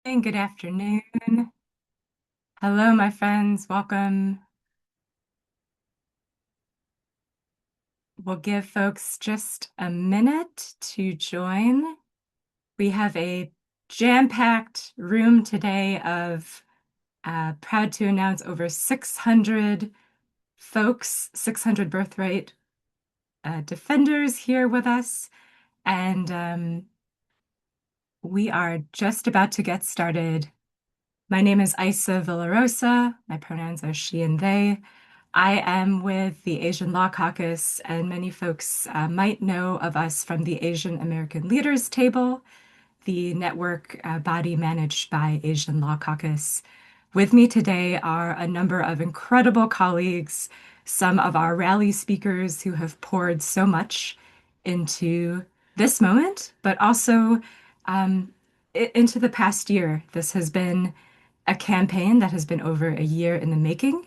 Good afternoon. Hello, my friends. Welcome. We'll give folks just a minute to join. We have a jam-packed room today of proud to announce over 600 folks, 600 Birthright defenders here with us. And we are just about to get started. My name is Isa Villarosa. My pronouns are she and they. I am with the Asian Law Caucus, and many folks might know of us from the Asian American Leaders Table, the network body managed by Asian Law Caucus. With me today are a number of incredible colleagues, some of our rally speakers who have poured so much into this moment, but also into the past year. This has been a campaign that has been over a year in the making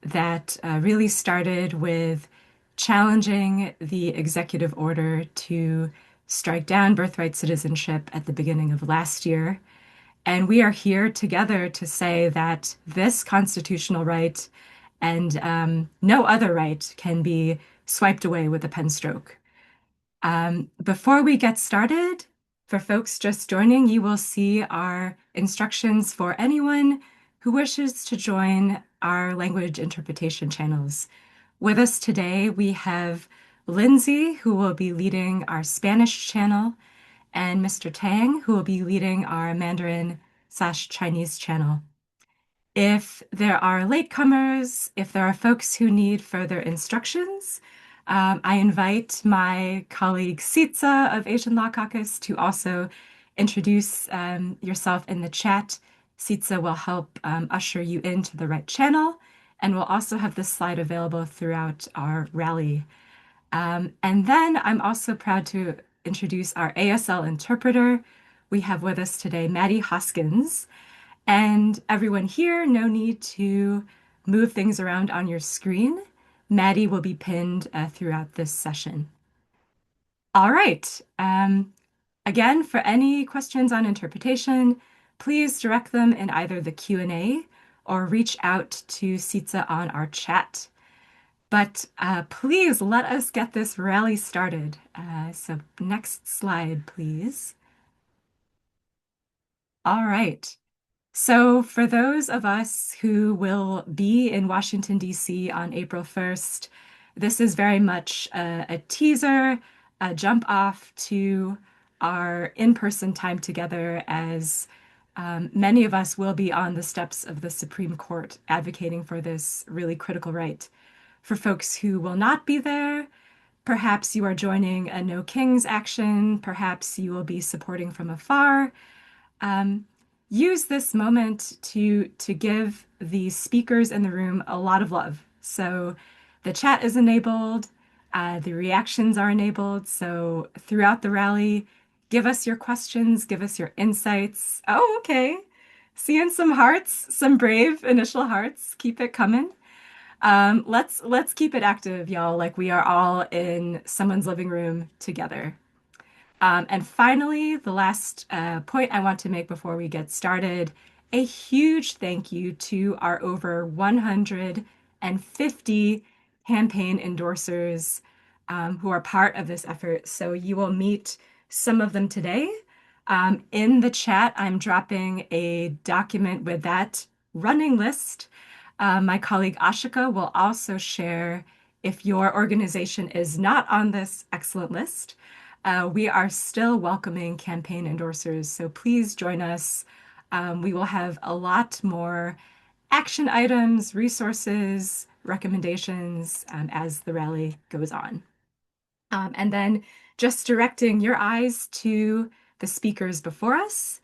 that really started with challenging the executive order to strike down birthright citizenship at the beginning of last year. And we are here together to say that this constitutional right and no other right can be swiped away with a pen stroke. Before we get started, for folks just joining, you will see our instructions for anyone who wishes to join our language interpretation channels. With us today, we have Lindsay, who will be leading our Spanish channel, and Mr. Tang, who will be leading our Mandarin/Chinese channel. If there are latecomers, if there are folks who need further instructions, I invite my colleague Sitza of Asian Law Caucus to also introduce yourself in the chat. Sitza will help usher you into the right channel, and we'll also have this slide available throughout our rally. And then I'm also proud to introduce our ASL interpreter. We have with us today Maddie Hoskins. And everyone here, no need to move things around on your screen. Maddie will be pinned throughout this session. All right. Again, for any questions on interpretation, please direct them in either the Q&A or reach out to Sitza on our chat. But please let us get this rally started. So next slide, please. All right. So for those of us who will be in Washington, D.C. on April 1st, this is very much a teaser, a jump off to our in-person time together as many of us will be on the steps of the Supreme Court advocating for this really critical right. For folks who will not be there, perhaps you are joining a No Kings action, perhaps you will be supporting from afar. Use this moment to give the speakers in the room a lot of love. So the chat is enabled, the reactions are enabled. So throughout the rally, give us your questions, give us your insights. Oh, okay. Seeing some hearts, some brave initial hearts. Keep it coming. Let's keep it active, y'all, like we are all in someone's living room together. And finally, the last point I want to make before we get started, a huge thank you to our over 150 campaign endorsers who are part of this effort. So you will meet some of them today. In the chat, I'm dropping a document with that running list. My colleague Ashika will also share if your organization is not on this excellent list. We are still welcoming campaign endorsers, so please join us. We will have a lot more action items, resources, recommendations as the rally goes on. And then just directing your eyes to the speakers before us.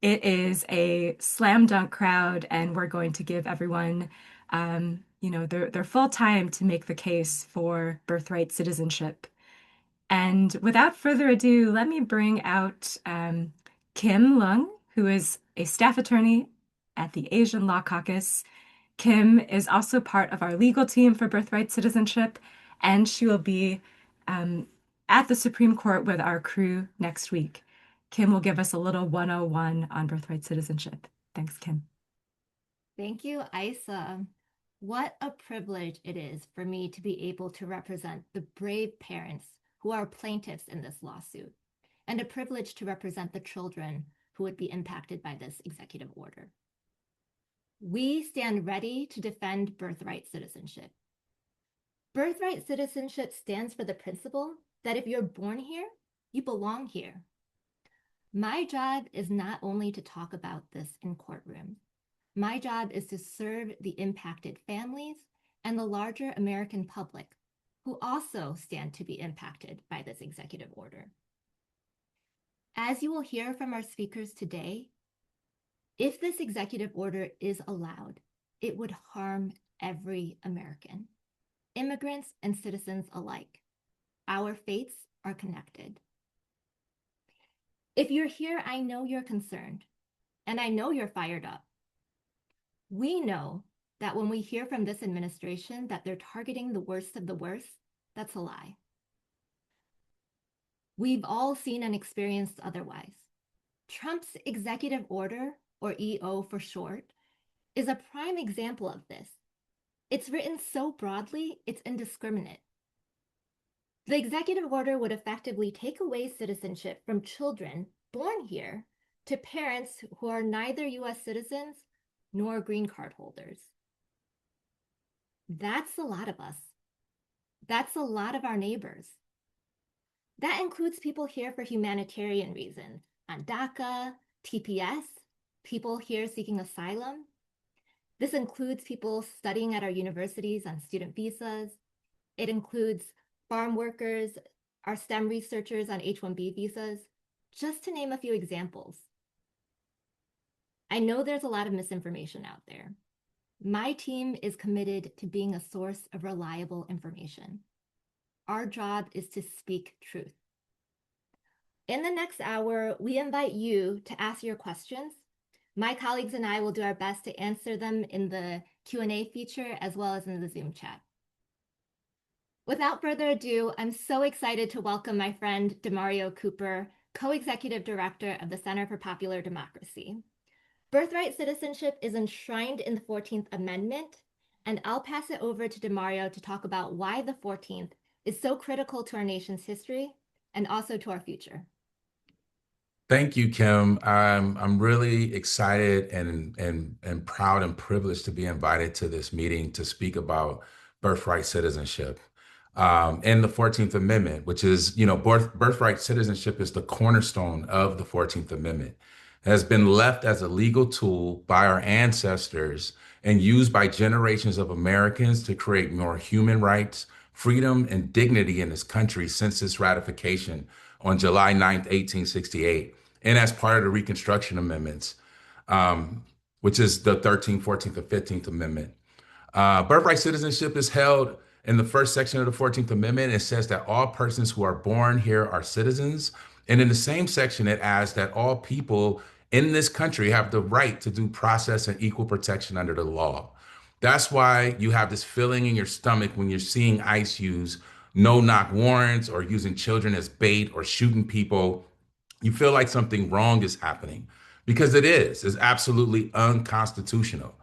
It is a slam dunk crowd, and we're going to give everyone their full time to make the case for birthright citizenship. And without further ado, let me bring out Kim Leung, who is a staff attorney at the Asian Law Caucus. Kim is also part of our legal team for birthright citizenship, and she will be at the Supreme Court with our crew next week. Kim will give us a little 101 on birthright citizenship. Thanks, Kim. Thank you, Isa. What a privilege it is for me to be able to represent the brave parents who are plaintiffs in this lawsuit, and a privilege to represent the children who would be impacted by this executive order. We stand ready to defend birthright citizenship. Birthright citizenship stands for the principle that if you're born here, you belong here. My job is not only to talk about this in courtrooms. My job is to serve the impacted families and the larger American public who also stand to be impacted by this executive order. As you will hear from our speakers today, if this executive order is allowed, it would harm every American, immigrants and citizens alike. Our fates are connected. If you're here, I know you're concerned, and I know you're fired up. We know that when we hear from this administration that they're targeting the worst of the worst, that's a lie. We've all seen and experienced otherwise. Trump's executive order, or EO for short, is a prime example of this. It's written so broadly, it's indiscriminate. The executive order would effectively take away citizenship from children born here to parents who are neither US citizens nor green card holders. That's a lot of us. That's a lot of our neighbors. That includes people here for humanitarian reasons, on DACA, TPS, people here seeking asylum. This includes people studying at our universities on student visas. It includes farm workers, our STEM researchers on H-1B visas, just to name a few examples. I know there's a lot of misinformation out there. My team is committed to being a source of reliable information. Our job is to speak truth. In the next hour, we invite you to ask your questions. My colleagues and I will do our best to answer them in the Q&A feature as well as in the Zoom chat. Without further ado, I'm so excited to welcome my friend DaMareo Cooper, co-executive director of the Center for Popular Democracy. Birthright citizenship is enshrined in the 14th Amendment, and I'll pass it over to DaMareo to talk about why the 14th is so critical to our nation's history and also to our future. Thank you, Kim. I'm really excited and proud and privileged to be invited to this meeting to speak about birthright citizenship and the 14th Amendment, which is, birthright citizenship is the cornerstone of the 14th Amendment. It has been left as a legal tool by our ancestors and used by generations of Americans to create more human rights, freedom, and dignity in this country since its ratification on July 9th, 1868, and as part of the Reconstruction Amendments, which is the 13th, 14th, and 15th Amendment. Birthright citizenship is held in the first section of the 14th Amendment. It says that all persons who are born here are citizens. And in the same section, it adds that all people in this country have the right to due process and equal protection under the law. That's why you have this feeling in your stomach when you're seeing ICE use no-knock warrants or using children as bait or shooting people. You feel like something wrong is happening because it is. It's absolutely unconstitutional.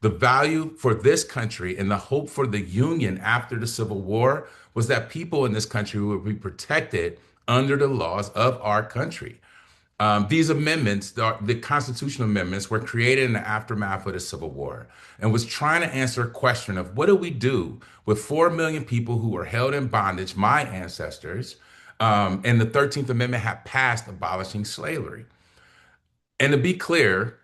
The value for this country and the hope for the Union after the Civil War was that people in this country would be protected under the laws of our country. These amendments, the constitutional amendments, were created in the aftermath of the Civil War and was trying to answer a question of what do we do with 4 million people who were held in bondage, my ancestors, and the 13th Amendment had passed abolishing slavery. And to be clear,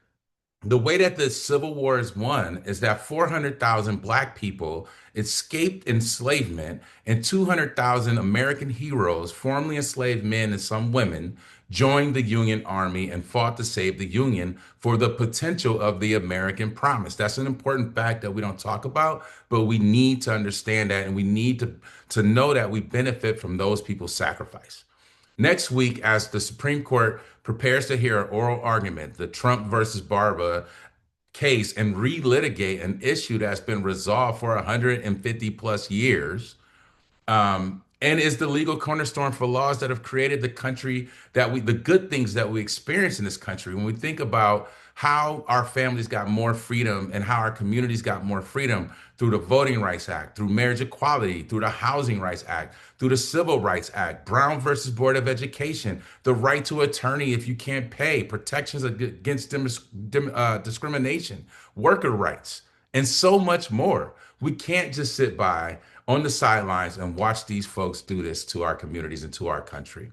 the way that the Civil War is won is that 400,000 Black people escaped enslavement and 200,000 American heroes, formerly enslaved men and some women, joined the Union Army and fought to save the Union for the potential of the American promise. That's an important fact that we don't talk about, but we need to understand that, and we need to know that we benefit from those people's sacrifice. Next week, as the Supreme Court prepares to hear an oral argument, the Trump versus Barba case, and relitigate an issue that's been resolved for 150 plus years, and is the legal cornerstone for laws that have created the country the good things that we experience in this country. When we think about how our families got more freedom and how our communities got more freedom through the Voting Rights Act, through marriage equality, through the Housing Rights Act, through the Civil Rights Act, Brown versus Board of Education, the right to attorney if you can't pay, protections against discrimination, worker rights, and so much more. We can't just sit by on the sidelines and watch these folks do this to our communities and to our country.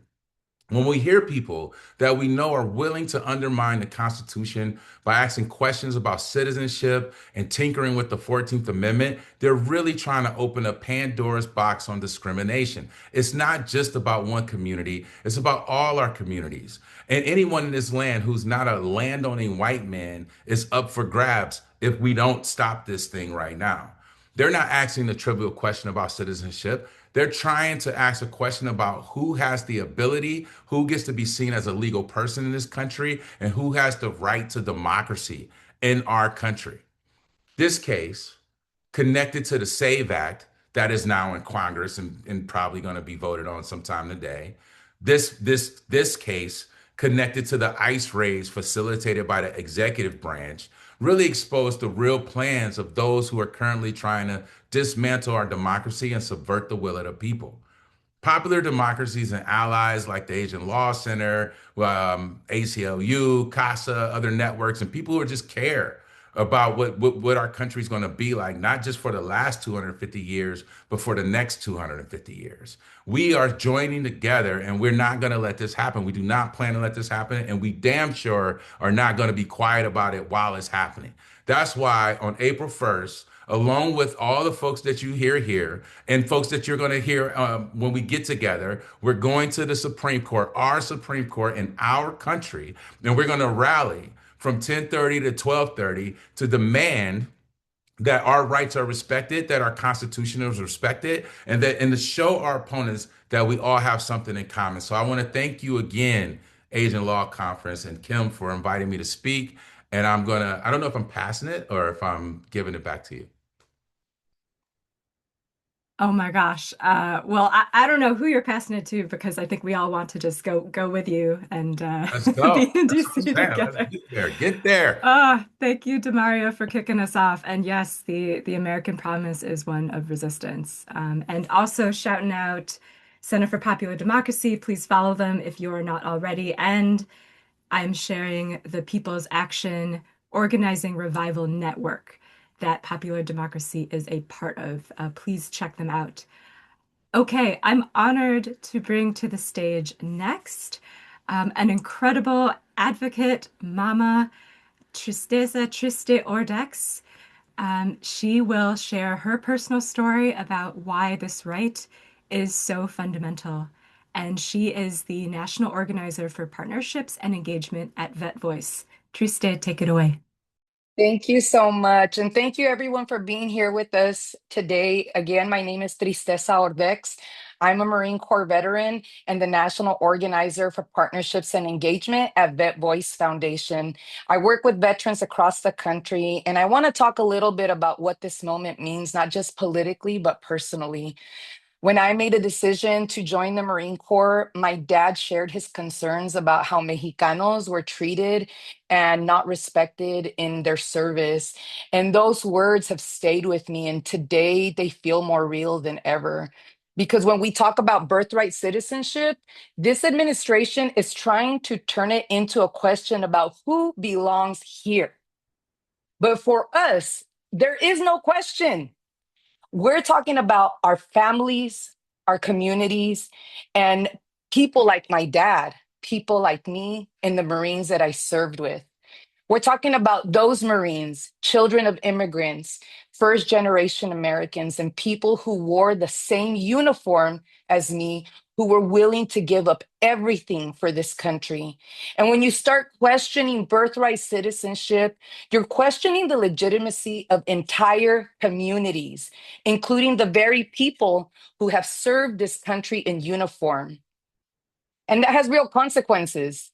When we hear people that we know are willing to undermine the Constitution by asking questions about citizenship and tinkering with the 14th Amendment, they're really trying to open a Pandora's box on discrimination. It's not just about one community, it's about all our communities. And anyone in this land who's not a landowning white man is up for grabs if we don't stop this thing right now. They're not asking the trivial question about citizenship. They're trying to ask a question about who has the ability, who gets to be seen as a legal person in this country, and who has the right to democracy in our country. This case, connected to the SAVE Act that is now in Congress and probably going to be voted on sometime today. This case connected to the ICE raids facilitated by the executive branch really exposed the real plans of those who are currently trying to dismantle our democracy and subvert the will of the people. Popular democracies and allies like the Asian Law Center, ACLU, CASA, other networks, and people who just care about what our country is going to be like, not just for the last 250 years, but for the next 250 years. We are joining together and we're not going to let this happen. We do not plan to let this happen. And we damn sure are not going to be quiet about it while it's happening. That's why on April 1st, along with all the folks that you hear here and folks that you're going to hear when we get together, we're going to the Supreme Court, our Supreme Court in our country, and we're going to rally from 10:30 to 12:30 to demand that our rights are respected, that our Constitution is respected, and to show our opponents that we all have something in common. So I want to thank you again, Asian Law Conference, and Kim for inviting me to speak. And I don't know if I'm passing it or if I'm giving it back to you. Oh my gosh. Well, I don't know who you're passing it to because I think we all want to just go with you and Let's be go. in That's what I'm DC saying. Let's together. get there. Get there. Thank you, DaMareo, for kicking us off. And yes, the American promise is one of resistance. And also shouting out Center for Popular Democracy. Please follow them if you are not already. And I'm sharing the People's Action Organizing Revival Network that Popular Democracy is a part of. Please check them out. Okay, I'm honored to bring to the stage next an incredible advocate, Mama Tristeza Triste Ordex. She will share her personal story about why this right is so fundamental. And she is the national organizer for partnerships and engagement at Vet Voice. Triste, take it away. Thank you so much. And thank you, everyone, for being here with us today. Again, my name is Tristeza Ordex. I'm a Marine Corps veteran and the national organizer for partnerships and engagement at Vet Voice Foundation. I work with veterans across the country, and I want to talk a little bit about what this moment means, not just politically, but personally. When I made a decision to join the Marine Corps, my dad shared his concerns about how Mexicanos were treated and not respected in their service. And those words have stayed with me, and today they feel more real than ever. Because when we talk about birthright citizenship, this administration is trying to turn it into a question about who belongs here. But for us, there is no question. We're talking about our families, our communities, and people like my dad, people like me, and the Marines that I served with. We're talking about those Marines, children of immigrants, first generation Americans, and people who wore the same uniform as me, who were willing to give up everything for this country. And when you start questioning birthright citizenship, you're questioning the legitimacy of entire communities, including the very people who have served this country in uniform. And that has real consequences.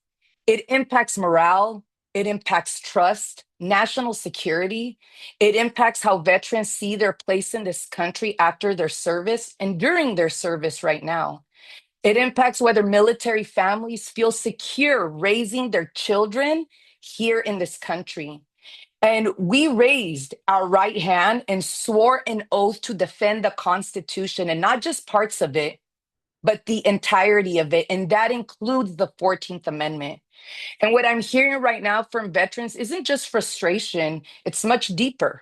It impacts morale, It impacts trust, national security. It impacts how veterans see their place in this country after their service and during their service right now. It impacts whether military families feel secure raising their children here in this country. And we raised our right hand and swore an oath to defend the Constitution, and not just parts of it, but the entirety of it. And that includes the 14th Amendment. And what I'm hearing right now from veterans isn't just frustration, it's much deeper.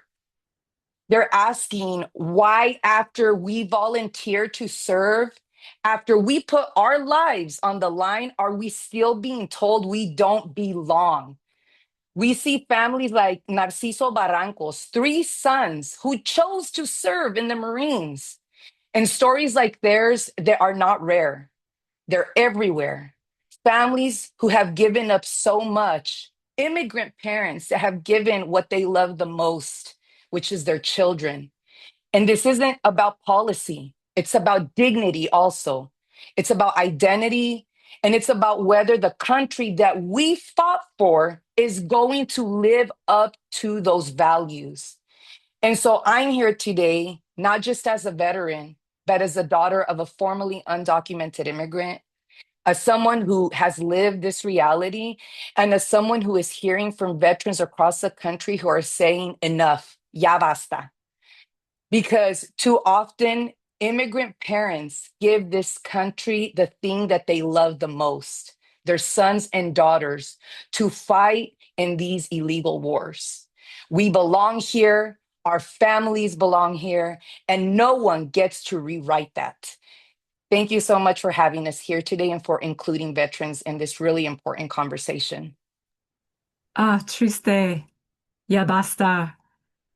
They're asking why, after we volunteer to serve, after we put our lives on the line, are we still being told we don't belong? We see families like Narciso Barrancos, 3 sons who chose to serve in the Marines. And stories like theirs, they are not rare. They're everywhere. Families who have given up so much, immigrant parents that have given what they love the most, which is their children. And this isn't about policy, it's about dignity also. It's about identity, and it's about whether the country that we fought for is going to live up to those values. And so I'm here today, not just as a veteran, but as a daughter of a formerly undocumented immigrant, as someone who has lived this reality, and as someone who is hearing from veterans across the country who are saying, enough, ya basta. Because too often, immigrant parents give this country the thing that they love the most, their sons and daughters, to fight in these illegal wars. We belong here, our families belong here, and no one gets to rewrite that. Thank you so much for having us here today and for including veterans in this really important conversation. Triste, ya basta.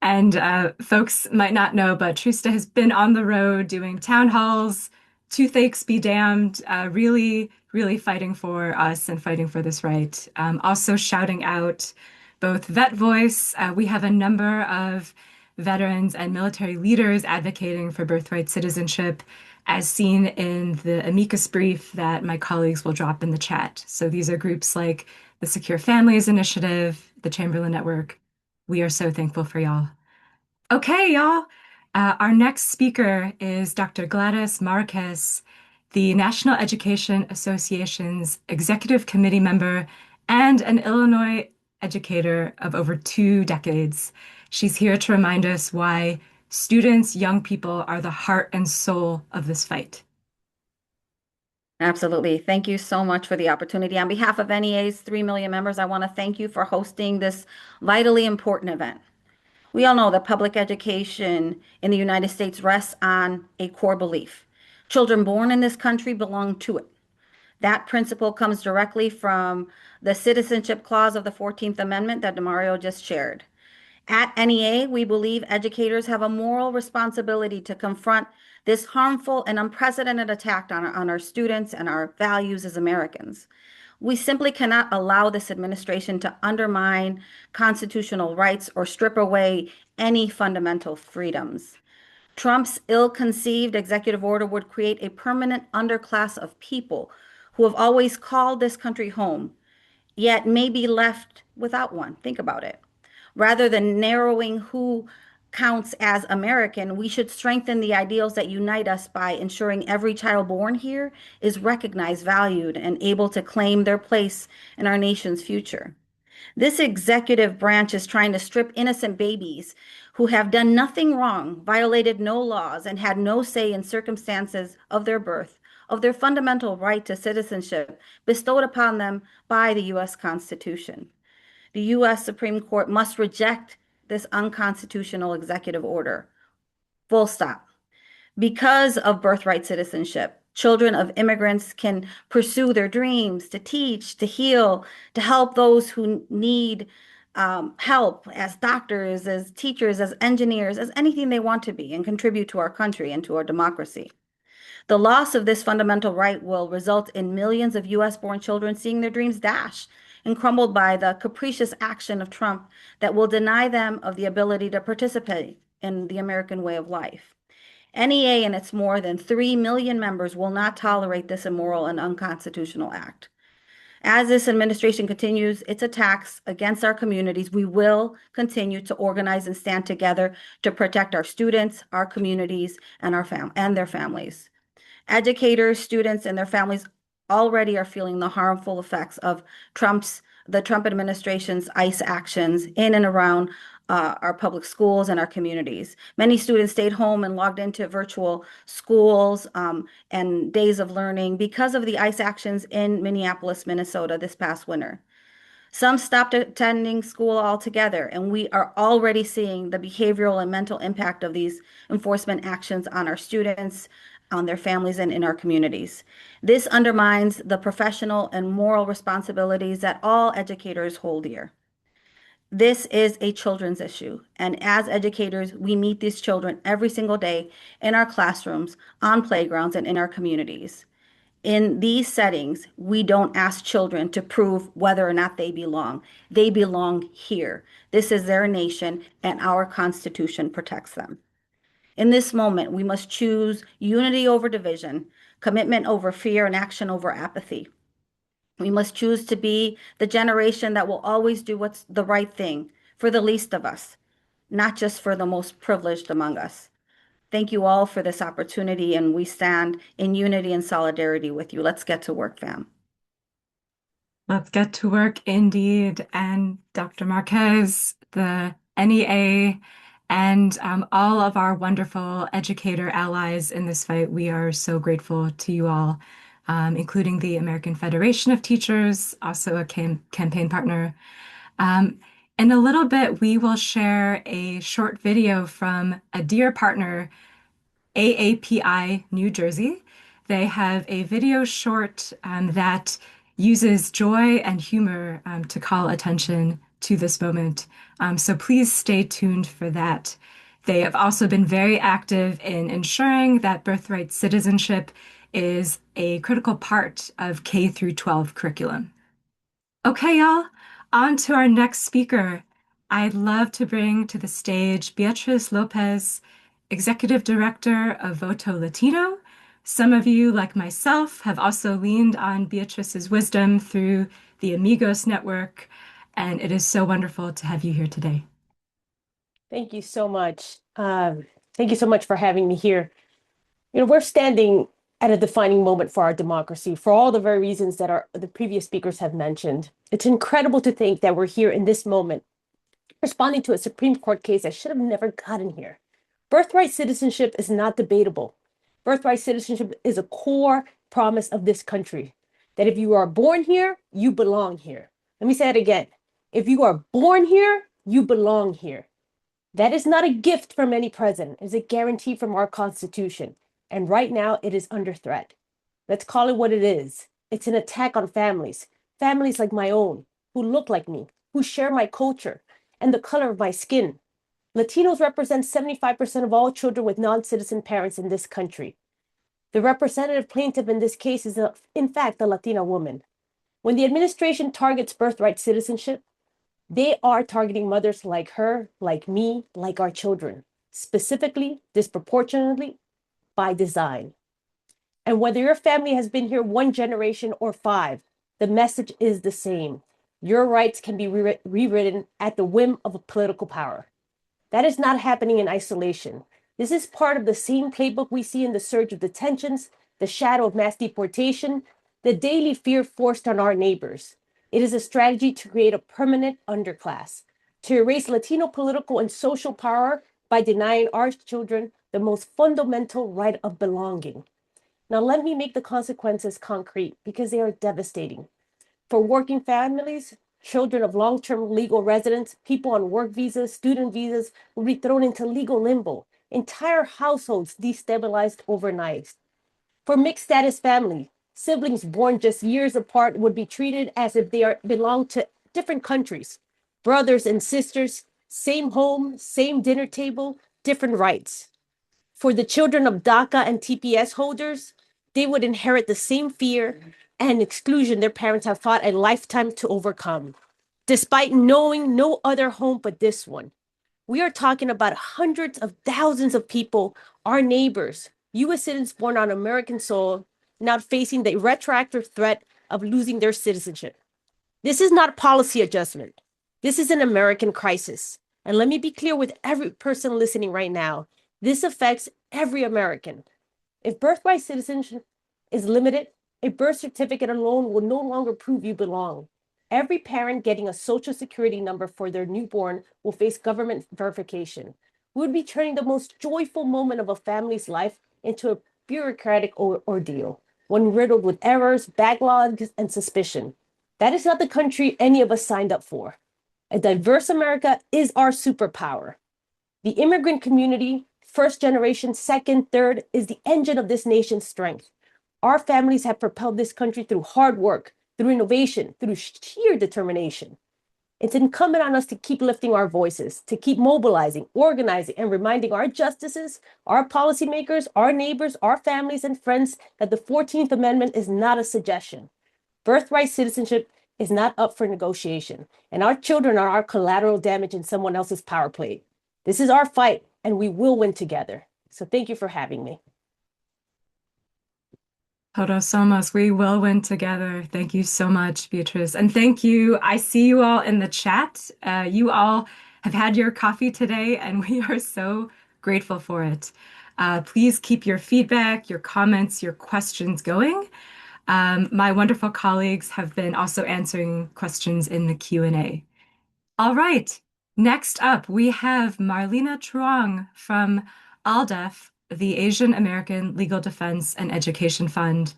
And folks might not know, but Trista has been on the road doing town halls, toothaches be damned, really, really fighting for us and fighting for this right. Also shouting out both Vet Voice. We have a number of veterans and military leaders advocating for birthright citizenship, as seen in the amicus brief that my colleagues will drop in the chat. So these are groups like the Secure Families Initiative, the Chamberlain Network. We are so thankful for y'all. Okay, y'all. Our next speaker is Dr. Gladys Márquez, the National Education Association's Executive Committee member and an Illinois educator of over 2 decades. She's here to remind us why students, young people, are the heart and soul of this fight. Absolutely. Thank you so much for the opportunity. On behalf of NEA's 3 million members, I want to thank you for hosting this vitally important event. We all know that public education in the United States rests on a core belief. Children born in this country belong to it. That principle comes directly from the Citizenship Clause of the 14th Amendment that DaMareo just shared. At NEA, we believe educators have a moral responsibility to confront this harmful and unprecedented attack on our students and our values as Americans. We simply cannot allow this administration to undermine constitutional rights or strip away any fundamental freedoms. Trump's ill-conceived executive order would create a permanent underclass of people who have always called this country home, yet may be left without one. Think about it. Rather than narrowing who counts as American, we should strengthen the ideals that unite us by ensuring every child born here is recognized, valued, and able to claim their place in our nation's future. This executive branch is trying to strip innocent babies who have done nothing wrong, violated no laws, and had no say in circumstances of their birth, of their fundamental right to citizenship bestowed upon them by the U.S. Constitution. The U.S. Supreme Court must reject this unconstitutional executive order. Full stop. Because of birthright citizenship, children of immigrants can pursue their dreams, to teach, to heal, to help those who need help as doctors, as teachers, as engineers, as anything they want to be, and contribute to our country and to our democracy. The loss of this fundamental right will result in millions of U.S.-born children seeing their dreams dashed and crumbled by the capricious action of Trump that will deny them of the ability to participate in the American way of life. NEA and its more than 3 million members will not tolerate this immoral and unconstitutional act. As this administration continues its attacks against our communities, we will continue to organize and stand together to protect our students, our communities, and their families. Educators, students, and their families already are feeling the harmful effects of the Trump administration's ICE actions in and around our public schools and our communities. Many students stayed home and logged into virtual schools and days of learning because of the ICE actions in Minneapolis, Minnesota this past winter. Some stopped attending school altogether, and we are already seeing the behavioral and mental impact of these enforcement actions on our students, on their families, and in our communities. This undermines the professional and moral responsibilities that all educators hold dear. This is a children's issue, and as educators, we meet these children every single day in our classrooms, on playgrounds, and in our communities. In these settings, we don't ask children to prove whether or not they belong. They belong here. This is their nation, and our Constitution protects them. In this moment, we must choose unity over division, commitment over fear, and action over apathy. We must choose to be the generation that will always do what's the right thing for the least of us, not just for the most privileged among us. Thank you all for this opportunity, and we stand in unity and solidarity with you. Let's get to work, fam. Let's get to work indeed. And Dr. Márquez, the NEA, and all of our wonderful educator allies in this fight, we are so grateful to you all, including the American Federation of Teachers, also a campaign partner. In a little bit, we will share a short video from a dear partner, AAPI New Jersey. They have a video short that uses joy and humor to call attention to this moment. So please stay tuned for that. They have also been very active in ensuring that birthright citizenship is a critical part of K through 12 curriculum. Okay, y'all, on to our next speaker. I'd love to bring to the stage Beatriz Lopez, Executive Director of Voto Latino. Some of you, like myself, have also leaned on Beatriz's wisdom through the Amigos Network, and it is so wonderful to have you here today. Thank you so much. Thank you so much for having me here. You know, we're standing at a defining moment for our democracy for all the very reasons that the previous speakers have mentioned. It's incredible to think that we're here in this moment, responding to a Supreme Court case that should have never gotten here. Birthright citizenship is not debatable. Birthright citizenship is a core promise of this country, that if you are born here, you belong here. Let me say it again. If you are born here, you belong here. That is not a gift from any president. It's a guarantee from our Constitution. And right now, it is under threat. Let's call it what it is. It's an attack on families like my own, who look like me, who share my culture and the color of my skin. Latinos represent 75% of all children with non-citizen parents in this country. The representative plaintiff in this case is, in fact, a Latina woman. When the administration targets birthright citizenship, they are targeting mothers like her, like me, like our children, specifically, disproportionately, by design. And whether your family has been here one generation or 5, the message is the same. Your rights can be rewritten at the whim of a political power. That is not happening in isolation. This is part of the same playbook we see in the surge of detentions, the shadow of mass deportation, the daily fear forced on our neighbors. It is a strategy to create a permanent underclass, to erase Latino political and social power by denying our children the most fundamental right of belonging. Now, let me make the consequences concrete because they are devastating. For working families, children of long-term legal residents, people on work visas, student visas will be thrown into legal limbo. Entire households destabilized overnight. For mixed status family, siblings born just years apart would be treated as if they belong to different countries. Brothers and sisters, same home, same dinner table, different rights. For the children of DACA and TPS holders, they would inherit the same fear and exclusion their parents have fought a lifetime to overcome, despite knowing no other home but this one. We are talking about hundreds of thousands of people, our neighbors, U.S. citizens born on American soil, now facing the retroactive threat of losing their citizenship. This is not policy adjustment. This is an American crisis. And let me be clear with every person listening right now. This affects every American. If birthright citizenship is limited, a birth certificate alone will no longer prove you belong. Every parent getting a Social Security number for their newborn will face government verification. We would be turning the most joyful moment of a family's life into a bureaucratic ordeal, one riddled with errors, backlogs, and suspicion. That is not the country any of us signed up for. A diverse America is our superpower. The immigrant community, first generation, second, third, is the engine of this nation's strength. Our families have propelled this country through hard work, through innovation, through sheer determination. It's incumbent on us to keep lifting our voices, to keep mobilizing, organizing, and reminding our justices, our policymakers, our neighbors, our families, and friends that the 14th Amendment is not a suggestion. Birthright citizenship is not up for negotiation, and our children are our collateral damage in someone else's power play. This is our fight, and we will win together. So thank you for having me. Todos somos. We will win together. Thank you so much, Beatriz. And thank you. I see you all in the chat. You all have had your coffee today, and we are so grateful for it. Please keep your feedback, your comments, your questions going. My wonderful colleagues have been also answering questions in the Q&A. All right. Next up, we have Marlena Truong from AALDEF, the Asian American Legal Defense and Education Fund.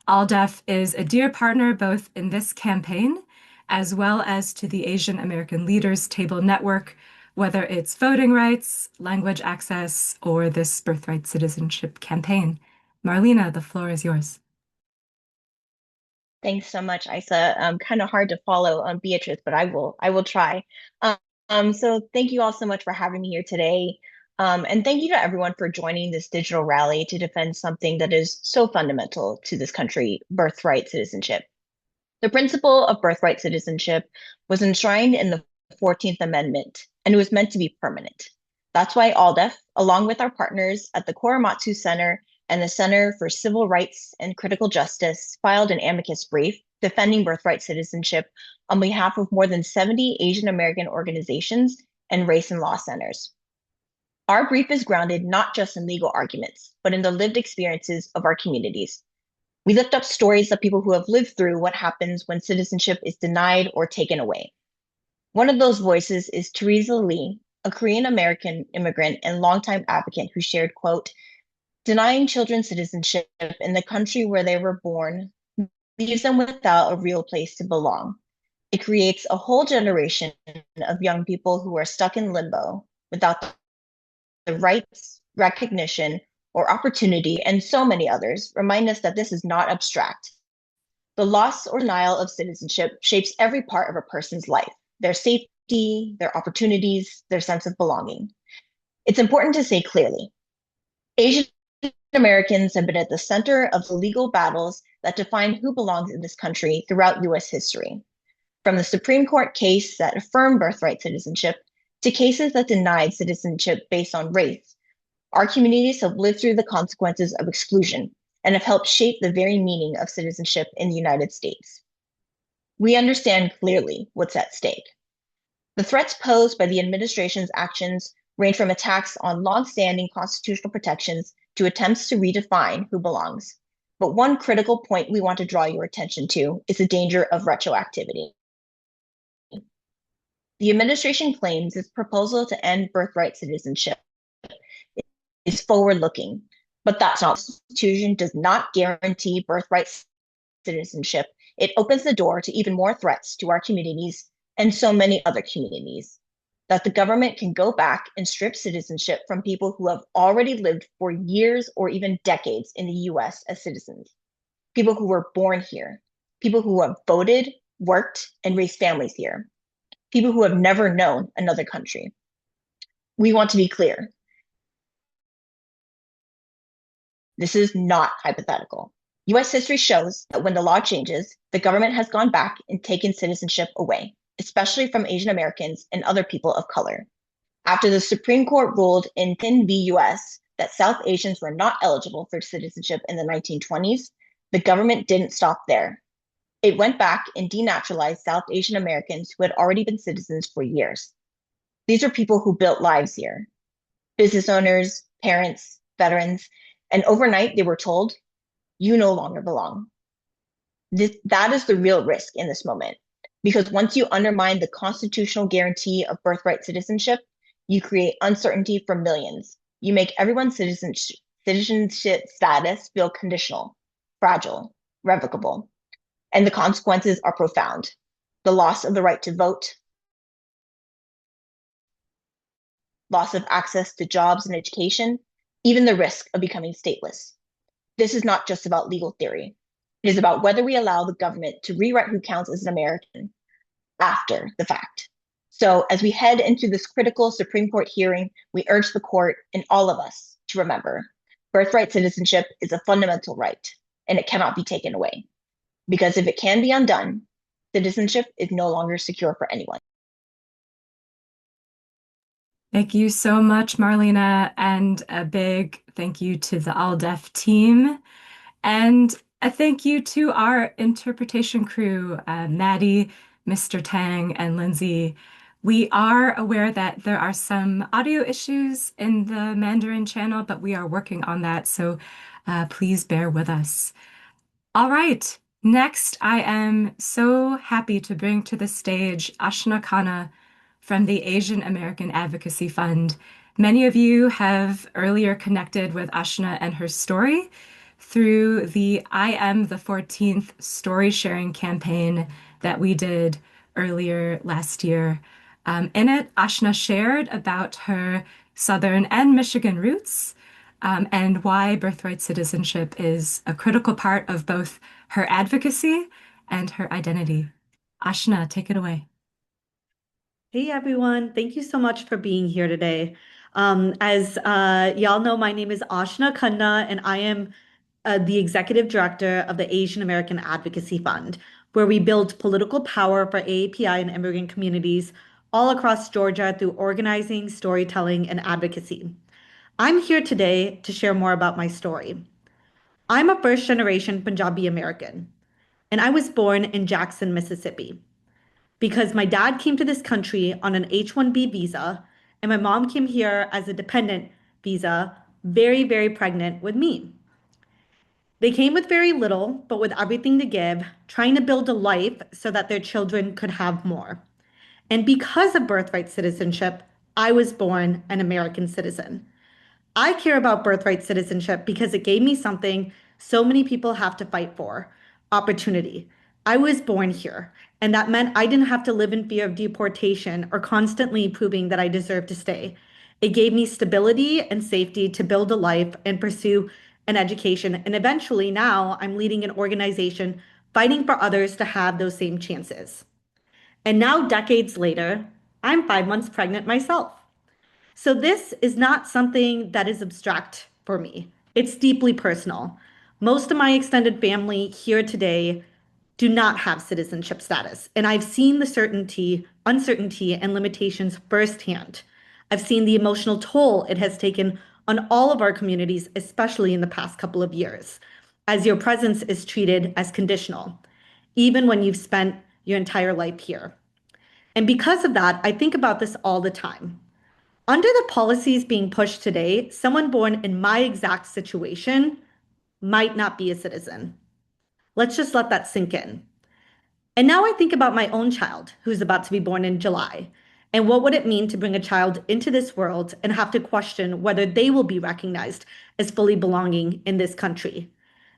AALDEF is a dear partner both in this campaign as well as to the Asian American Leaders Table Network, whether it's voting rights, language access, or this birthright citizenship campaign. Marlena, the floor is yours. Thanks so much, Isa. Kind of hard to follow on Beatriz, but I will try. So thank you all so much for having me here today. And thank you to everyone for joining this digital rally to defend something that is so fundamental to this country, birthright citizenship. The principle of birthright citizenship was enshrined in the 14th Amendment, and it was meant to be permanent. That's why AALDEF, along with our partners at the Korematsu Center and the Center for Civil Rights and Critical Justice, filed an amicus brief defending birthright citizenship on behalf of more than 70 Asian American organizations and race and law centers. Our brief is grounded not just in legal arguments, but in the lived experiences of our communities. We lift up stories of people who have lived through what happens when citizenship is denied or taken away. One of those voices is Teresa Lee, a Korean American immigrant and longtime advocate who shared, quote, "Denying children citizenship in the country where they were born leaves them without a real place to belong. It creates a whole generation of young people who are stuck in limbo without the rights, recognition, or opportunity, and so many others remind us that this is not abstract. The loss or denial of citizenship shapes every part of a person's life, their safety, their opportunities, their sense of belonging. It's important to say clearly, Asian Americans have been at the center of the legal battles that define who belongs in this country throughout US history. From the Supreme Court case that affirmed birthright citizenship to cases that denied citizenship based on race, our communities have lived through the consequences of exclusion and have helped shape the very meaning of citizenship in the United States. We understand clearly what's at stake. The threats posed by the administration's actions range from attacks on longstanding constitutional protections to attempts to redefine who belongs. But one critical point we want to draw your attention to is the danger of retroactivity. The administration claims its proposal to end birthright citizenship is forward-looking, but that's not. The Constitution does not guarantee birthright citizenship. It opens the door to even more threats to our communities and so many other communities, that the government can go back and strip citizenship from people who have already lived for years or even decades in the US as citizens, people who were born here, people who have voted, worked, and raised families here, people who have never known another country. We want to be clear. This is not hypothetical. US history shows that when the law changes, the government has gone back and taken citizenship away, especially from Asian Americans and other people of color. After the Supreme Court ruled in Thin v. US that South Asians were not eligible for citizenship in the 1920s, the government didn't stop there. It went back and denaturalized South Asian Americans who had already been citizens for years. These are people who built lives here, business owners, parents, veterans, and overnight they were told, you no longer belong. That is the real risk in this moment, because once you undermine the constitutional guarantee of birthright citizenship, you create uncertainty for millions. You make everyone's citizenship status feel conditional, fragile, revocable, and the consequences are profound. The loss of the right to vote, loss of access to jobs and education, even the risk of becoming stateless. This is not just about legal theory. It is about whether we allow the government to rewrite who counts as an American after the fact. So as we head into this critical Supreme Court hearing, we urge the court and all of us to remember, birthright citizenship is a fundamental right, and it cannot be taken away. Because if it can be undone, citizenship is no longer secure for anyone. Thank you so much, Marlena, and a big thank you to the AALDEF team. And a thank you to our interpretation crew, Maddie, Mr. Tang, and Lindsay. We are aware that there are some audio issues in the Mandarin channel, but we are working on that, so please bear with us. All right, next I am so happy to bring to the stage Ashna Khanna from the Asian American Advocacy Fund. Many of you have earlier connected with Ashna and her story through the I Am the 14th story sharing campaign that we did earlier last year. In it, Ashna shared about her Southern and Michigan roots and why birthright citizenship is a critical part of both her advocacy and her identity. Ashna, take it away. Hey everyone, thank you so much for being here today. As y'all know, my name is Ashna Khanna, and I am the executive director of the Asian American Advocacy Fund, where we build political power for AAPI and immigrant communities all across Georgia through organizing, storytelling, and advocacy. I'm here today to share more about my story. I'm a first-generation Punjabi American, and I was born in Jackson, Mississippi, because my dad came to this country on an H-1B visa, and my mom came here as a dependent visa, very, very pregnant with me. They came with very little, but with everything to give, trying to build a life so that their children could have more. And because of birthright citizenship, I was born an American citizen. I care about birthright citizenship because it gave me something so many people have to fight for: opportunity. I was born here, and that meant I didn't have to live in fear of deportation or constantly proving that I deserved to stay. It gave me stability and safety to build a life and pursue an education. And eventually, now I'm leading an organization fighting for others to have those same chances. And now, decades later, I'm 5 months pregnant myself. So this is not something that is abstract for me. It's deeply personal. Most of my extended family here today do not have citizenship status, and I've seen the uncertainty, and limitations firsthand. I've seen the emotional toll it has taken on all of our communities, especially in the past couple of years, as your presence is treated as conditional, even when you've spent your entire life here. And because of that, I think about this all the time. Under the policies being pushed today, someone born in my exact situation might not be a citizen. Let's just let that sink in. And now I think about my own child who's about to be born in July. And what would it mean to bring a child into this world and have to question whether they will be recognized as fully belonging in this country?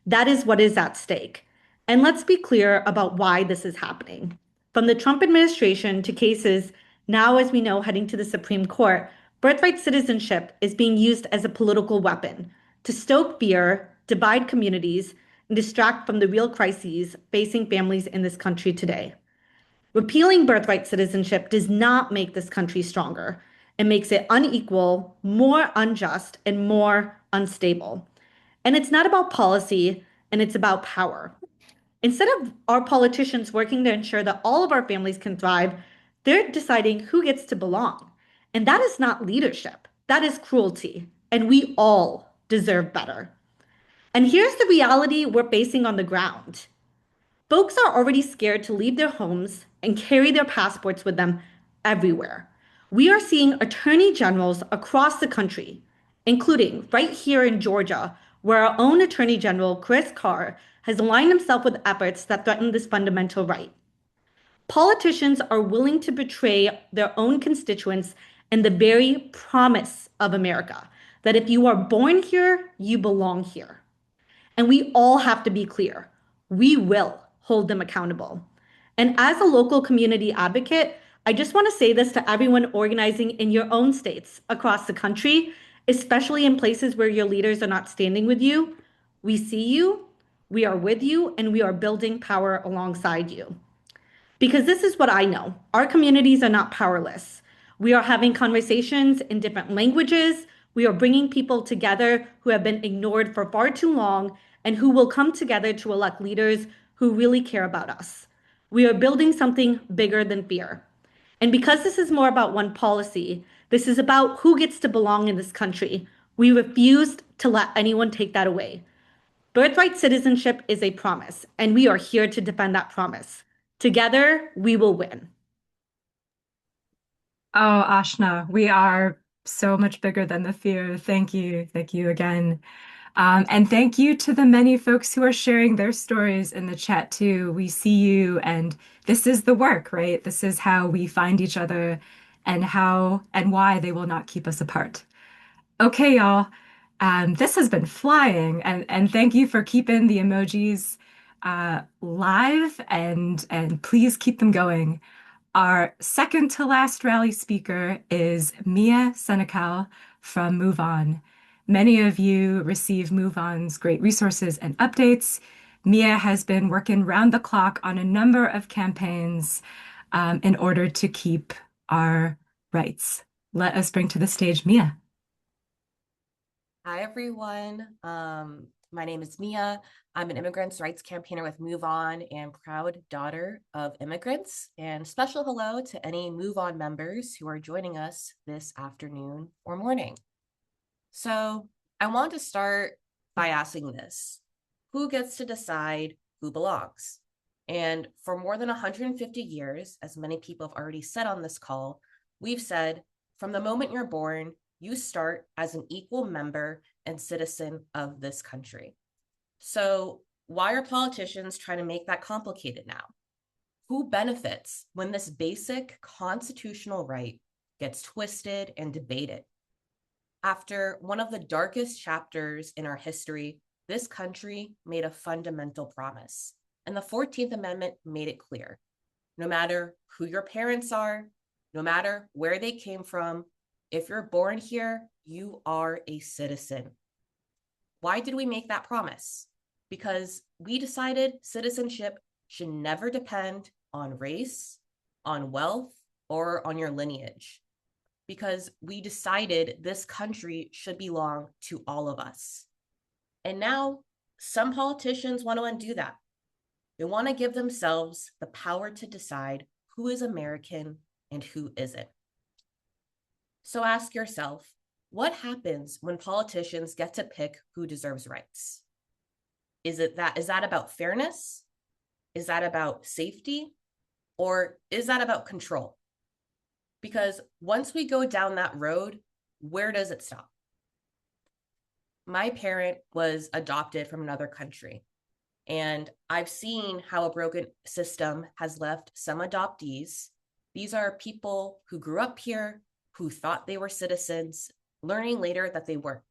That is what is at stake. And let's be clear about why this is happening. From the Trump administration to cases now, as we know, heading to the Supreme Court, birthright citizenship is being used as a political weapon to stoke fear, divide communities, and distract from the real crises facing families in this country today. Repealing birthright citizenship does not make this country stronger. It makes it unequal, more unjust, and more unstable. And it's not about policy, and it's about power. Instead of our politicians working to ensure that all of our families can thrive, they're deciding who gets to belong. And that is not leadership. That is cruelty. And we all deserve better. And here's the reality we're facing on the ground. Folks are already scared to leave their homes and carry their passports with them everywhere. We are seeing attorney generals across the country, including right here in Georgia, where our own Attorney General, Chris Carr, has aligned himself with efforts that threaten this fundamental right. Politicians are willing to betray their own constituents and the very promise of America that if you are born here, you belong here. And we all have to be clear. We will hold them accountable. And as a local community advocate, I just want to say this to everyone organizing in your own states across the country, especially in places where your leaders are not standing with you. We see you, we are with you, and we are building power alongside you. Because this is what I know. Our communities are not powerless. We are having conversations in different languages. We are bringing people together who have been ignored for far too long and who will come together to elect leaders who really care about us. We are building something bigger than fear. And because this is more about one policy, this is about who gets to belong in this country. We refuse to let anyone take that away. Birthright citizenship is a promise, and we are here to defend that promise. Together, we will win. Oh, Ashna, we are so much bigger than the fear. Thank you. Thank you again. And thank you to the many folks who are sharing their stories in the chat too. We see you, and this is the work, right? This is how we find each other and how and why they will not keep us apart. Okay, y'all. This has been flying, and thank you for keeping the emojis live and please keep them going. Our second to last rally speaker is Mia Senechal from MoveOn. Many of you receive MoveOn's great resources and updates. Mia has been working round the clock on a number of campaigns in order to keep our rights. Let us bring to the stage Mia. Hi, everyone. My name is Mia. I'm an immigrants' rights campaigner with MoveOn and proud daughter of immigrants. And special hello to any MoveOn members who are joining us this afternoon or morning. So I want to start by asking this: who gets to decide who belongs? And for more than 150 years, as many people have already said on this call, we've said from the moment you're born, you start as an equal member and citizen of this country. So why are politicians trying to make that complicated now? Who benefits when this basic constitutional right gets twisted and debated? After one of the darkest chapters in our history, this country made a fundamental promise, and the 14th Amendment made it clear. No matter who your parents are, no matter where they came from, if you're born here, you are a citizen. Why did we make that promise? Because we decided citizenship should never depend on race, on wealth, or on your lineage. Because we decided this country should belong to all of us. And now some politicians want to undo that. They want to give themselves the power to decide who is American and who isn't. So ask yourself, what happens when politicians get to pick who deserves rights? Is that about fairness? Is that about safety? Or is that about control? Because once we go down that road, where does it stop? My parent was adopted from another country, and I've seen how a broken system has left some adoptees. These are people who grew up here, who thought they were citizens, learning later that they weren't.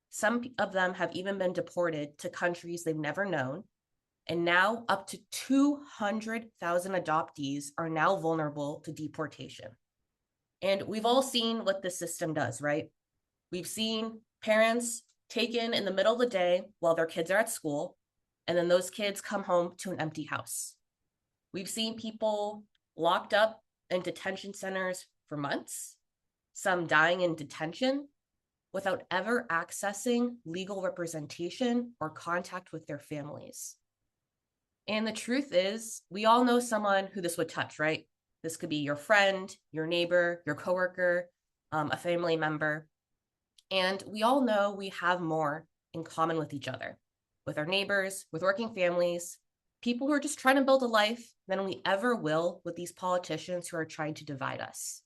Some of them have even been deported to countries they've never known. And now up to 200,000 adoptees are now vulnerable to deportation. And we've all seen what this system does, right? We've seen parents taken in the middle of the day while their kids are at school, and then those kids come home to an empty house. We've seen people locked up in detention centers for months, some dying in detention without ever accessing legal representation or contact with their families. And the truth is, we all know someone who this would touch, right? This could be your friend, your neighbor, your coworker, a family member. And we all know we have more in common with each other, with our neighbors, with working families, people who are just trying to build a life than we ever will with these politicians who are trying to divide us.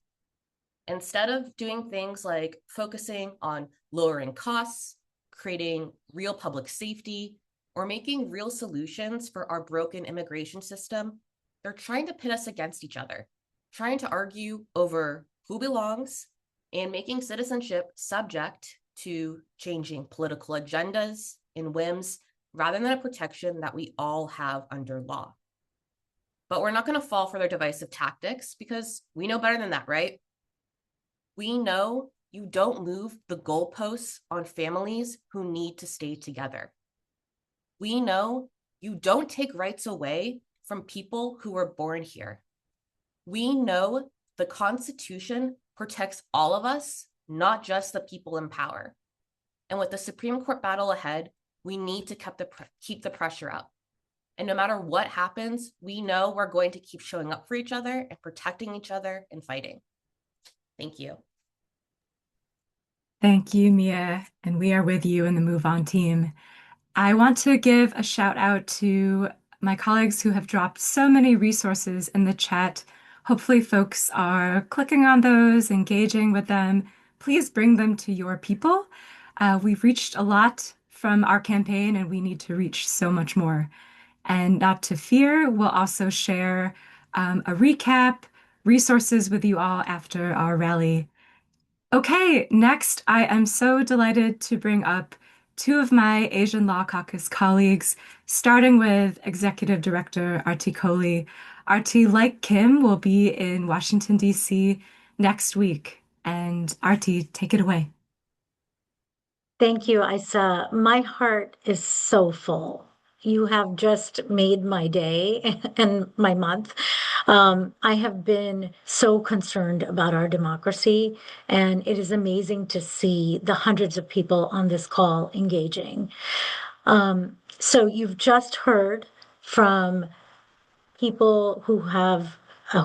Instead of doing things like focusing on lowering costs, creating real public safety, or making real solutions for our broken immigration system, they're trying to pit us against each other, trying to argue over who belongs and making citizenship subject to changing political agendas and whims rather than a protection that we all have under law. But we're not going to fall for their divisive tactics because we know better than that, right? We know you don't move the goalposts on families who need to stay together. We know you don't take rights away from people who were born here. We know the Constitution protects all of us, not just the people in power. And with the Supreme Court battle ahead, we need to keep the pressure up. And no matter what happens, we know we're going to keep showing up for each other and protecting each other and fighting. Thank you. Thank you, Mia, and we are with you in the MoveOn team. I want to give a shout out to my colleagues who have dropped so many resources in the chat. Hopefully folks are clicking on those, engaging with them. Please bring them to your people. We've reached a lot from our campaign and we need to reach so much more. And not to fear, we'll also share a recap, resources with you all after our rally. Okay, next, I am so delighted to bring up two of my Asian Law Caucus colleagues, starting with Executive Director Aarti Kohli. Aarti, like Kim, will be in Washington, D.C. next week. And Aarti, take it away. Thank you, Isa. My heart is so full. You have just made my day and my month. I have been so concerned about our democracy, and it is amazing to see the hundreds of people on this call engaging. So you've just heard from people who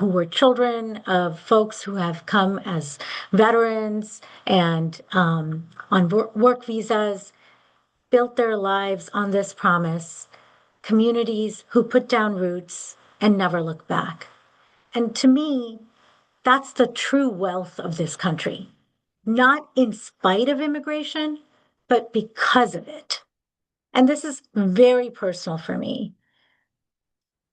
were children of folks who have come as veterans and on work visas, built their lives on this promise, communities who put down roots and never look back. And to me, that's the true wealth of this country, not in spite of immigration, but because of it. And this is very personal for me.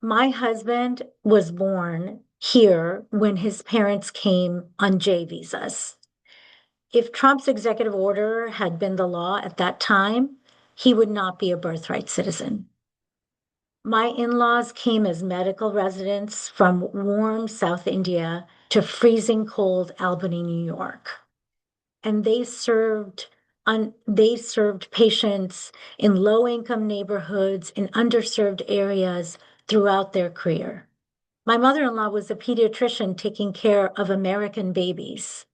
My husband was born here when his parents came on J visas. If Trump's executive order had been the law at that time, he would not be a birthright citizen. My in-laws came as medical residents from warm South India to freezing cold Albany, New York. And they served patients in low-income neighborhoods in underserved areas throughout their career. My mother-in-law was a pediatrician taking care of American babies.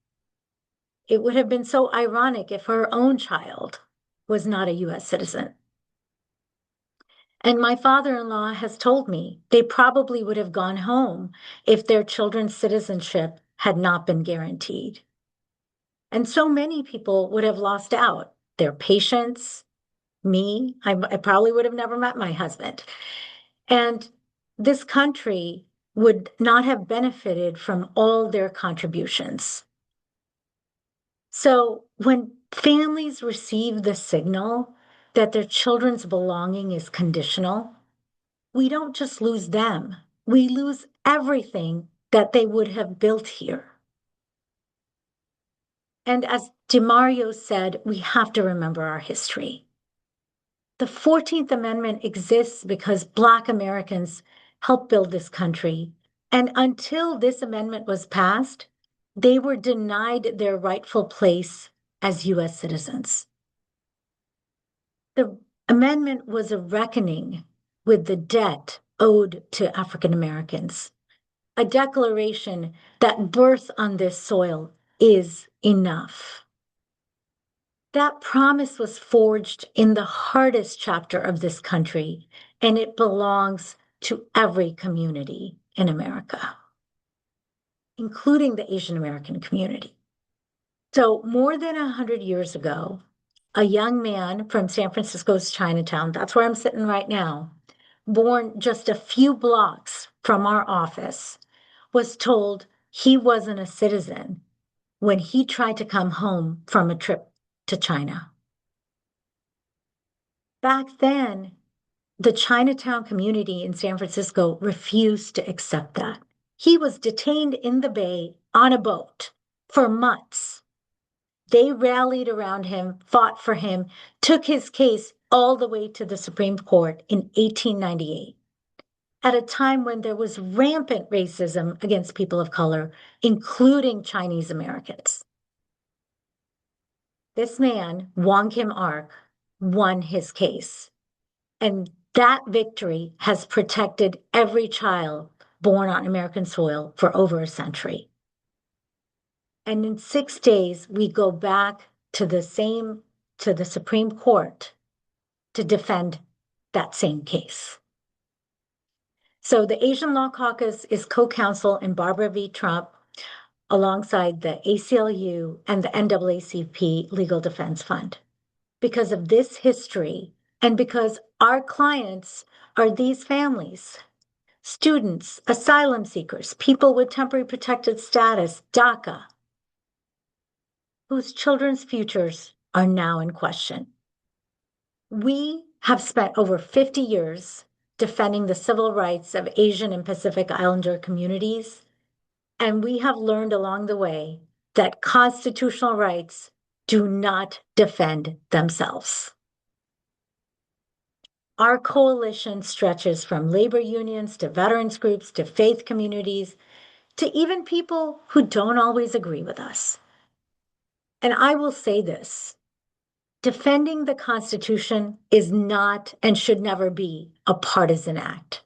It would have been so ironic if her own child was not a US citizen. And my father-in-law has told me they probably would have gone home if their children's citizenship had not been guaranteed. And so many people would have lost out. Their patients, me, I probably would have never met my husband. And this country would not have benefited from all their contributions. So when families receive the signal that their children's belonging is conditional, we don't just lose them, we lose everything that they would have built here. And as DaMareo said, we have to remember our history. The 14th Amendment exists because Black Americans helped build this country. And until this amendment was passed, they were denied their rightful place as US citizens. The amendment was a reckoning with the debt owed to African Americans, a declaration that birth on this soil is enough. That promise was forged in the hardest chapter of this country, and it belongs to every community in America, including the Asian American community. So more than 100 years ago, a young man from San Francisco's Chinatown, that's where I'm sitting right now, born just a few blocks from our office, was told he wasn't a citizen when he tried to come home from a trip to China. Back then, the Chinatown community in San Francisco refused to accept that. He was detained in the Bay on a boat for months. They rallied around him, fought for him, took his case all the way to the Supreme Court in 1898, at a time when there was rampant racism against people of color, including Chinese Americans. This man, Wong Kim Ark, won his case. And that victory has protected every child born on American soil for over a century. And in 6 days, we go back to the Supreme Court to defend that same case. So the Asian Law Caucus is co-counsel in Barbara v. Trump alongside the ACLU and the NAACP Legal Defense Fund. Because of this history and because our clients are these families, students, asylum seekers, people with temporary protected status, DACA, whose children's futures are now in question. We have spent over 50 years defending the civil rights of Asian and Pacific Islander communities, and we have learned along the way that constitutional rights do not defend themselves. Our coalition stretches from labor unions to veterans groups to faith communities to even people who don't always agree with us. And I will say this, defending the Constitution is not and should never be a partisan act.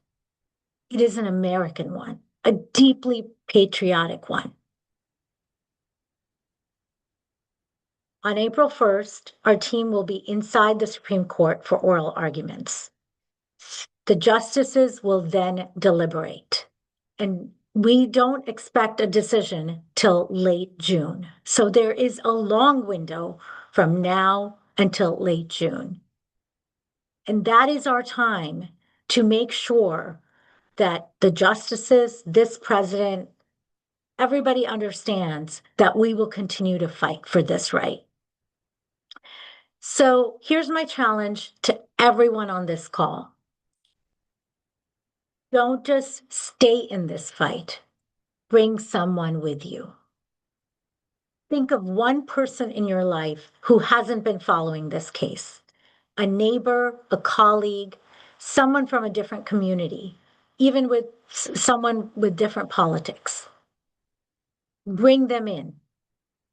It is an American one, a deeply patriotic one. On April 1st, our team will be inside the Supreme Court for oral arguments. The justices will then deliberate, and we don't expect a decision till late June. So there is a long window from now until late June. And that is our time to make sure that the justices, this president, everybody understands that we will continue to fight for this right. So here's my challenge to everyone on this call. Don't just stay in this fight. Bring someone with you. Think of one person in your life who hasn't been following this case. A neighbor, a colleague, someone from a different community, even with someone with different politics. Bring them in.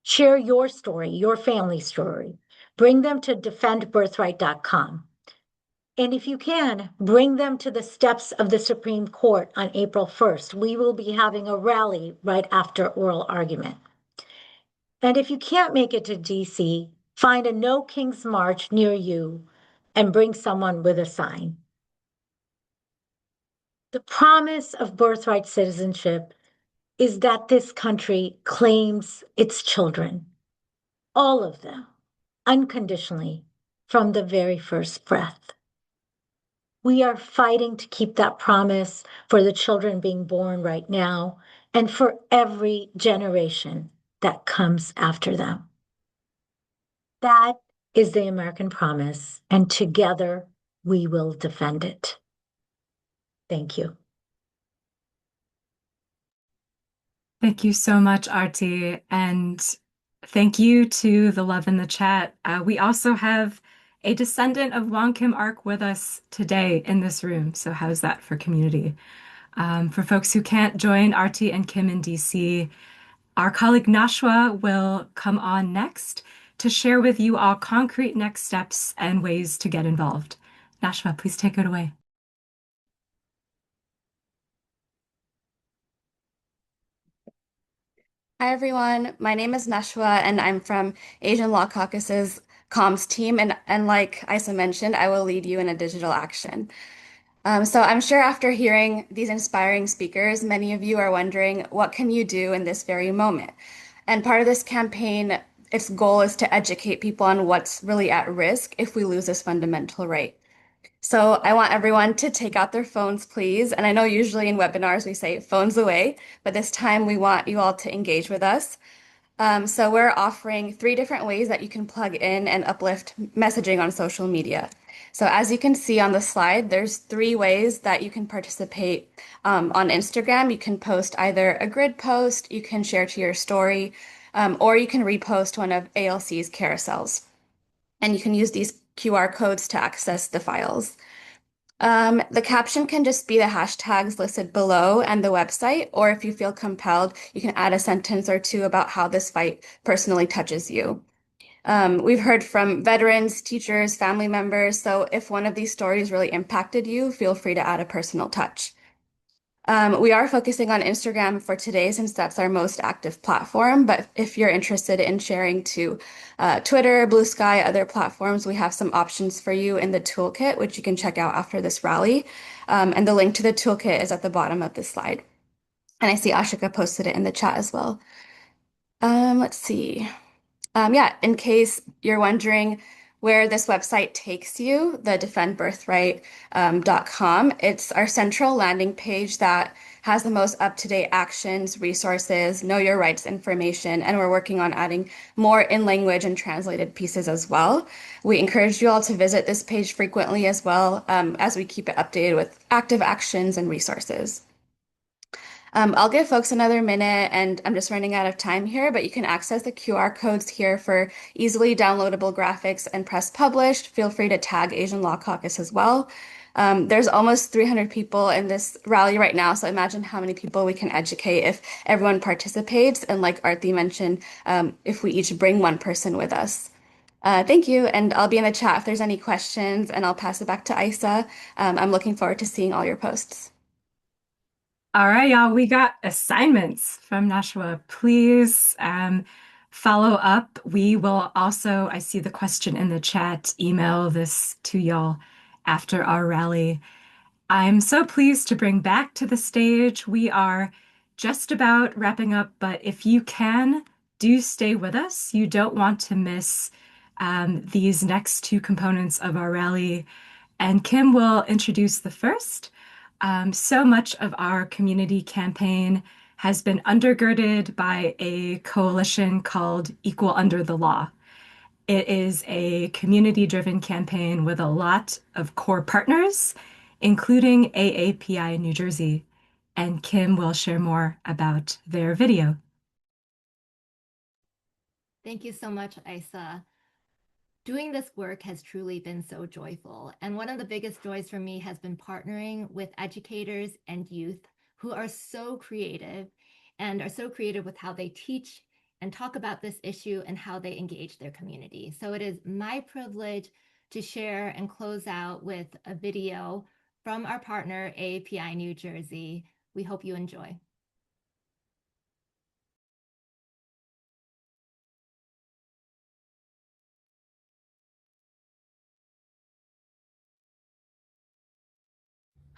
Share your story, your family story. Bring them to defendbirthright.com. And if you can, bring them to the steps of the Supreme Court on April 1st. We will be having a rally right after oral argument. And if you can't make it to DC, find a No Kings March near you and bring someone with a sign. The promise of birthright citizenship is that this country claims its children, all of them, unconditionally, from the very first breath. We are fighting to keep that promise for the children being born right now and for every generation that comes after them. That is the American promise, and together we will defend it. Thank you. Thank you so much, Aarti, and thank you to the love in the chat. We also have a descendant of Wong Kim Ark with us today in this room. So how's that for community? For folks who can't join Aarti and Kim in DC, our colleague Nashwa will come on next to share with you all concrete next steps and ways to get involved. Nashwa, please take it away. Hi, everyone. My name is Nashwa, and I'm from Asian Law Caucus's comms team. And like Isa mentioned, I will lead you in a digital action. So I'm sure after hearing these inspiring speakers, many of you are wondering, what can you do in this very moment? And part of this campaign, its goal is to educate people on what's really at risk if we lose this fundamental right. So I want everyone to take out their phones, please. And I know usually in webinars we say phones away, but this time we want you all to engage with us. So we're offering 3 different ways that you can plug in and uplift messaging on social media. So as you can see on the slide, there's 3 ways that you can participate on Instagram. You can post either a grid post, you can share to your story, or you can repost one of ALC's carousels. And you can use these QR codes to access the files. The caption can just be the hashtags listed below and the website, or if you feel compelled, you can add a sentence or 2 about how this fight personally touches you. We've heard from veterans, teachers, family members, so if one of these stories really impacted you, feel free to add a personal touch. We are focusing on Instagram for today since that's our most active platform, but if you're interested in sharing to Twitter, Blue Sky, other platforms, we have some options for you in the toolkit, which you can check out after this rally. And the link to the toolkit is at the bottom of this slide. And I see Ashika posted it in the chat as well. Let's see. Yeah, in case you're wondering where this website takes you, the defendbirthright.com, it's our central landing page that has the most up-to-date actions, resources, know your rights information, and we're working on adding more in language and translated pieces as well. We encourage you all to visit this page frequently as well, as we keep it updated with active actions and resources. I'll give folks another minute, and I'm just running out of time here, but you can access the QR codes here for easily downloadable graphics and press published. Feel free to tag Asian Law Caucus as well. There's almost 300 people in this rally right now, so imagine how many people we can educate if everyone participates, and like Aarti mentioned, if we each bring one person with us. Thank you, and I'll be in the chat if there's any questions, and I'll pass it back to Isa. I'm looking forward to seeing all your posts. All right, y'all, we got assignments from Nashua. Please follow up. We will also, I see the question in the chat, email this to y'all after our rally. I'm so pleased to bring back to the stage. We are just about wrapping up, but if you can, do stay with us. You don't want to miss these next 2 components of our rally. And Kim will introduce the first. So much of our community campaign has been undergirded by a coalition called Equal Under the Law. It is a community-driven campaign with a lot of core partners, including AAPI New Jersey. And Kim will share more about their video. Thank you so much, Isa. Doing this work has truly been so joyful. And one of the biggest joys for me has been partnering with educators and youth who are so creative with how they teach and talk about this issue and how they engage their community. So it is my privilege to share and close out with a video from our partner, AAPI New Jersey. We hope you enjoy.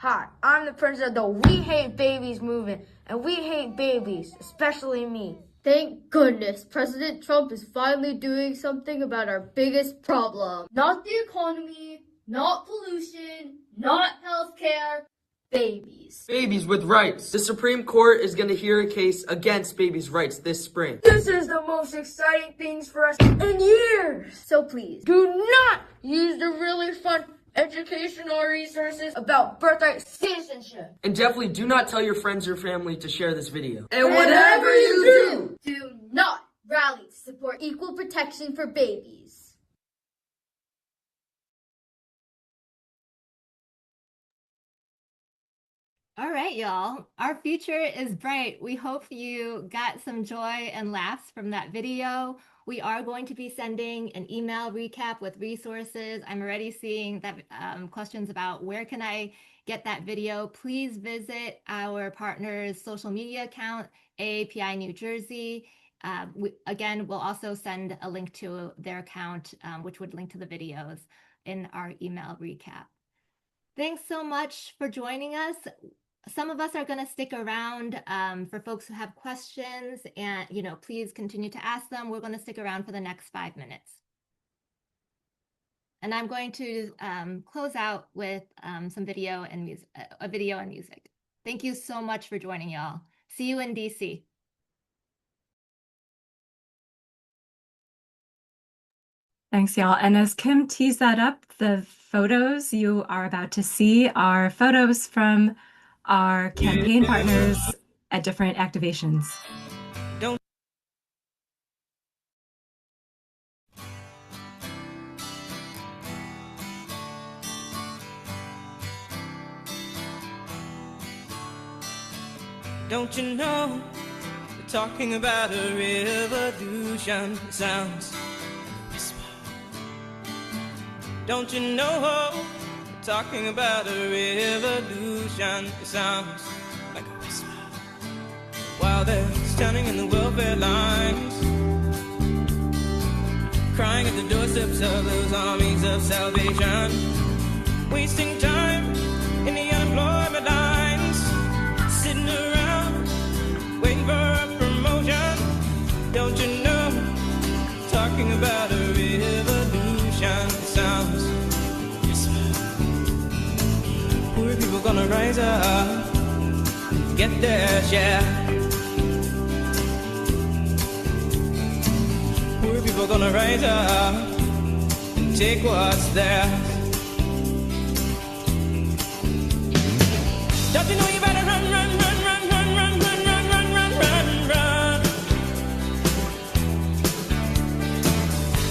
Hi, I'm the president of the We Hate Babies movement, and we hate babies, especially me. Thank goodness President Trump is finally doing something about our biggest problem. Not the economy, not pollution, not healthcare, babies. Babies with rights. The Supreme Court is going to hear a case against babies' rights this spring. This is the most exciting things for us in years. So please, do not use the really fun educational resources about birthright citizenship. And definitely do not tell your friends or family to share this video. And whatever you do not rally to support equal protection for babies. All right, y'all. Our future is bright. We hope you got some joy and laughs from that video. We are going to be sending an email recap with resources. I'm already seeing that questions about where can I get that video. Please visit our partner's social media account, AAPI New Jersey. Again, we'll also send a link to their account, which would link to the videos in our email recap. Thanks so much for joining us. Some of us are going to stick around for folks who have questions, and please continue to ask them. We're going to stick around for the next 5 minutes. And I'm going to close out with some video and music, a video and music. Thank you so much for joining, y'all. See you in DC. Thanks, y'all. And as Kim teased that up, the photos you are about to see are photos from our campaign partners at different activations. Don't you know, we're talking about a revolution. It sounds whisper. Don't you know, we're talking about a revolution. It sounds like a whisper. While they're standing in the welfare lines, crying at the doorsteps of those armies of salvation, wasting time in the unemployment lines, sitting around waiting for a promotion. Don't you know, talking about a revolution sounds whisper. Poor people gonna rise up and get their share. Poor people gonna rise up and take what's theirs. Don't you know you better run, run, run, run, run, run, run, run, run, run, run, run.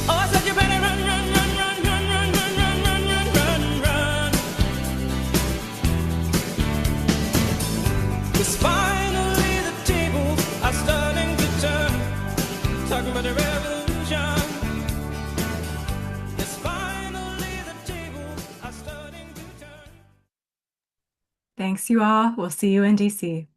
Oh, I said you better run, run, run, run, run, run, run, run, run, run, run, run. 'Cause finally the tables are starting to turn. Talking about the revolution. Yes, finally the tables are starting to turn. Thanks, you all. We'll see you in DC.